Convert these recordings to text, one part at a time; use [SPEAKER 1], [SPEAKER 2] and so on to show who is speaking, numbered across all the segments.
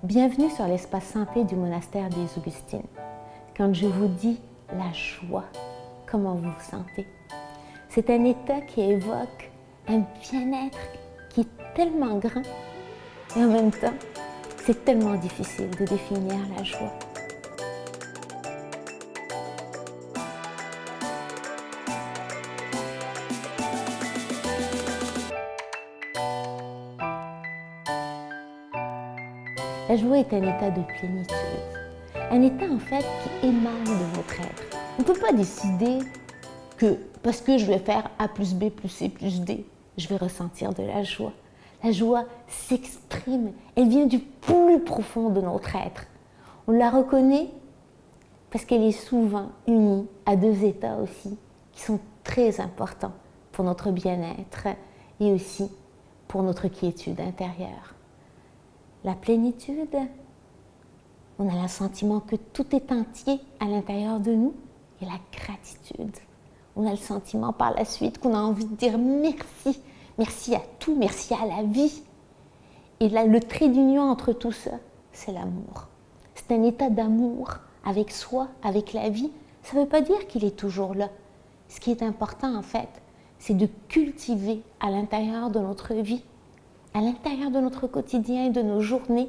[SPEAKER 1] Bienvenue sur l'espace santé du monastère des Augustines. Quand je vous dis la joie, comment vous vous sentez? C'est un état qui évoque un bien-être qui est tellement grand et en même temps, c'est tellement difficile de définir la joie. La joie est un état de plénitude, un état en fait qui émane de notre être. On ne peut pas décider que parce que je vais faire A plus B plus C plus D, je vais ressentir de la joie. La joie s'exprime, elle vient du plus profond de notre être. On la reconnaît parce qu'elle est souvent unie à deux états aussi qui sont très importants pour notre bien-être et aussi pour notre quiétude intérieure. La plénitude, on a le sentiment que tout est entier à l'intérieur de nous, et la gratitude. On a le sentiment par la suite qu'on a envie de dire merci, merci à tout, merci à la vie. Et là, le trait d'union entre tout ça, c'est l'amour. C'est un état d'amour avec soi, avec la vie. Ça ne veut pas dire qu'il est toujours là. Ce qui est important en fait, c'est de cultiver à l'intérieur de notre vie, à l'intérieur de notre quotidien et de nos journées,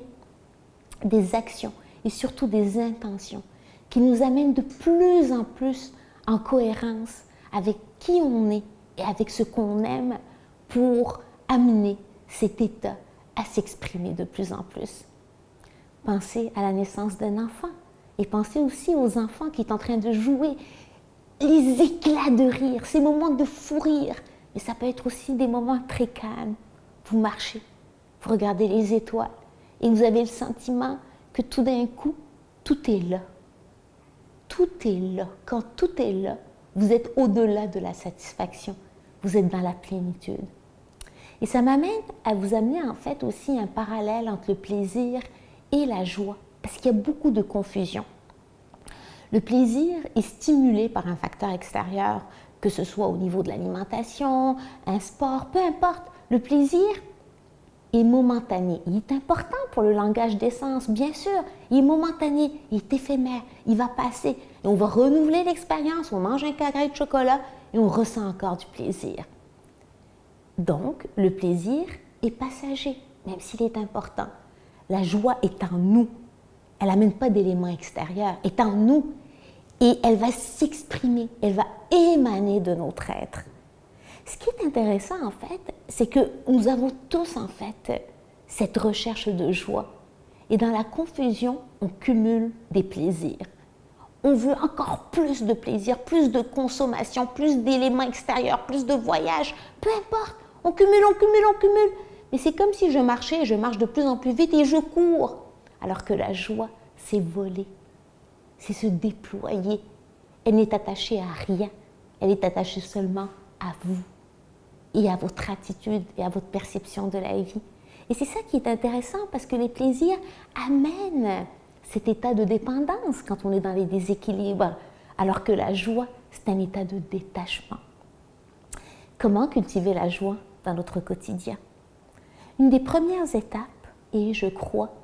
[SPEAKER 1] des actions et surtout des intentions qui nous amènent de plus en plus en cohérence avec qui on est et avec ce qu'on aime pour amener cet état à s'exprimer de plus en plus. Pensez à la naissance d'un enfant et pensez aussi aux enfants qui sont en train de jouer, les éclats de rire, ces moments de fou rire, mais ça peut être aussi des moments très calmes. Vous marchez, vous regardez les étoiles et vous avez le sentiment que tout d'un coup, tout est là. Tout est là. Quand tout est là, vous êtes au-delà de la satisfaction. Vous êtes dans la plénitude. Et ça m'amène à vous amener en fait aussi un parallèle entre le plaisir et la joie, parce qu'il y a beaucoup de confusion. Le plaisir est stimulé par un facteur extérieur, que ce soit au niveau de l'alimentation, un sport, peu importe. Le plaisir est momentané. Il est important pour le langage des sens, bien sûr. Il est momentané, il est éphémère, il va passer. Et on va renouveler l'expérience, on mange un carré de chocolat et on ressent encore du plaisir. Donc, le plaisir est passager, même s'il est important. La joie est en nous. Elle n'amène pas d'éléments extérieurs, elle est en nous. Et elle va s'exprimer, elle va émaner de notre être. Ce qui est intéressant, en fait, c'est que nous avons tous, en fait, cette recherche de joie. Et dans la confusion, on cumule des plaisirs. On veut encore plus de plaisir, plus de consommation, plus d'éléments extérieurs, plus de voyages, peu importe. On cumule, on cumule, on cumule. Mais c'est comme si je marchais et je marche de plus en plus vite et je cours. Alors que la joie, c'est voler, c'est se déployer. Elle n'est attachée à rien, elle est attachée seulement à vous et à votre attitude et à votre perception de la vie. Et c'est ça qui est intéressant parce que les plaisirs amènent cet état de dépendance quand on est dans les déséquilibres, alors que la joie, c'est un état de détachement. Comment cultiver la joie dans notre quotidien? Une des premières étapes est, je crois,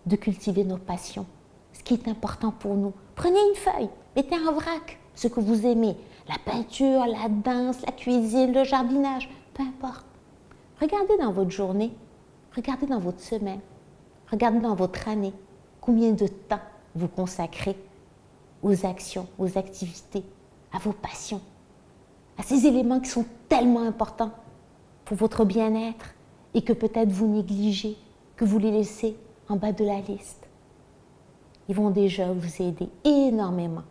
[SPEAKER 1] de cultiver nos passions, ce qui est important pour nous. Prenez une feuille, mettez en vrac ce que vous aimez, la peinture, la danse, la cuisine, le jardinage, peu importe. Regardez dans votre journée, regardez dans votre semaine, regardez dans votre année, combien de temps vous consacrez aux actions, aux activités, à vos passions, à ces éléments qui sont tellement importants pour votre bien-être et que peut-être vous négligez, que vous les laissez en bas de la liste. Ils vont déjà vous aider énormément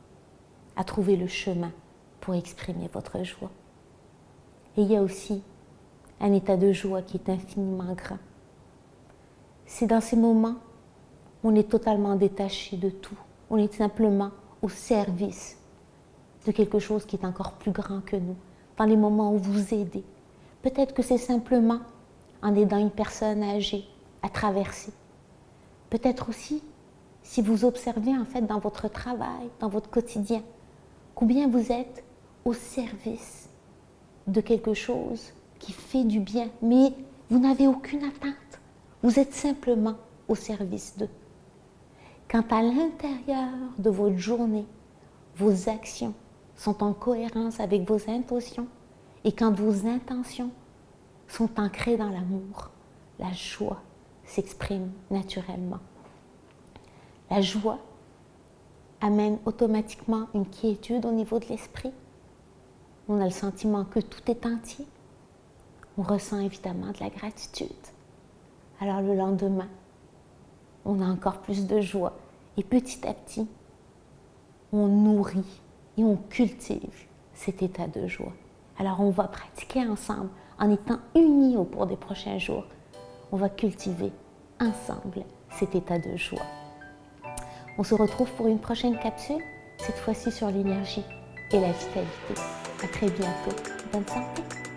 [SPEAKER 1] à trouver le chemin pour exprimer votre joie. Et il y a aussi un état de joie qui est infiniment grand. C'est dans ces moments où on est totalement détaché de tout. On est simplement au service de quelque chose qui est encore plus grand que nous. Dans les moments où vous aidez. Peut-être que c'est simplement en aidant une personne âgée à traverser. Peut-être aussi si vous observez en fait dans votre travail, dans votre quotidien, combien vous êtes au service de quelque chose qui fait du bien, mais vous n'avez aucune attente. Vous êtes simplement au service d'eux. Quand à l'intérieur de votre journée, vos actions sont en cohérence avec vos intentions et quand vos intentions sont ancrées dans l'amour, la joie s'exprime naturellement. La joie amène automatiquement une quiétude au niveau de l'esprit. On a le sentiment que tout est entier. On ressent évidemment de la gratitude. Alors le lendemain, on a encore plus de joie. Et petit à petit, on nourrit et on cultive cet état de joie. Alors on va pratiquer ensemble, en étant unis au cours des prochains jours. On va cultiver ensemble cet état de joie. On se retrouve pour une prochaine capsule, cette fois-ci sur l'énergie et la vitalité. À très bientôt. Bonne santé.